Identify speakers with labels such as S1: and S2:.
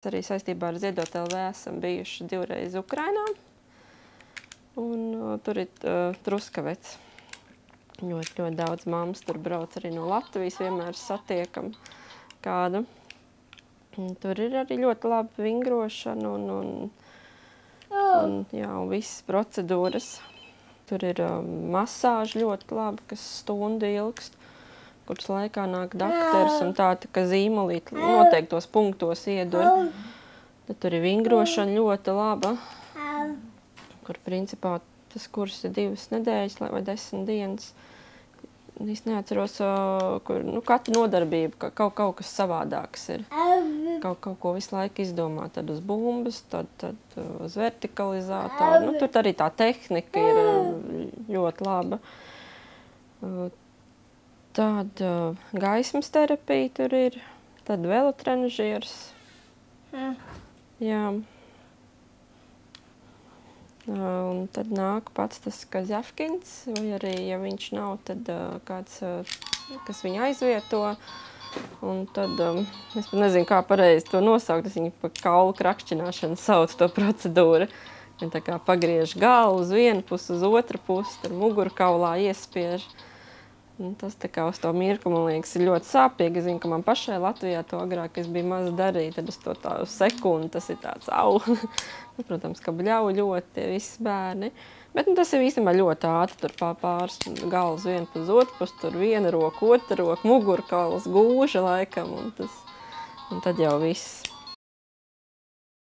S1: Arī saistībā ar Ziedot LV esam bijuši 2 reizes Ukrainā. Un tur ir Truskavets. Ļoti daudz mammas tur brauc arī no Latvijas, vienmēr satiekam kādu. Un tur ir arī ļoti laba vingrošana un visas procedūras. Tur ir masāža ļoti laba, kas stundu ilgst, kuras laikā nāk dakteris un tā kā zīmolīti noteiktos punktos iedur. Tad tur ir vingrošana ļoti laba, kur principā tas kurs ir 2 nedēļas vai 10 dienas. Es neatceros, kur katra nodarbība, kaut kas savādāks ir. Kaut ko visu laiku izdomā. Tad uz bumbas, tad uz vertikalizātoru. Tur arī tā tehnika ir ļoti laba. Tad gaismas terapija tur ir. Tad velotrenažieris. Jā. Un tad nāk pats tas Kazjavkins, vai arī, ja viņš nav, tad kāds, kas viņu aizvieto. Un tad, es pat nezinu, kā pareizi to nosaukt, es viņu pa kaulu krakšķināšanu sauc to procedūru. Viņi tā kā pagriež galvu uz vienu pusi, uz otru pusi, tad mugurkaulā iespiež. Un tas tā kā uz to mirkli, man liekas, ir ļoti sāpīgi. Es zinu, ka man pašai Latvijā to agrāk, es biju maza darīja, tad uz to tā sekundi, tas ir tāds au. Protams, ka bļauj ļoti tie visi bērni. Bet tas ir īstenībā ļoti ātri, tur pāris galvas vienu uz otru pusi, tur viena roka, otra roka, mugurkauls, gūža laikam, un tad jau viss.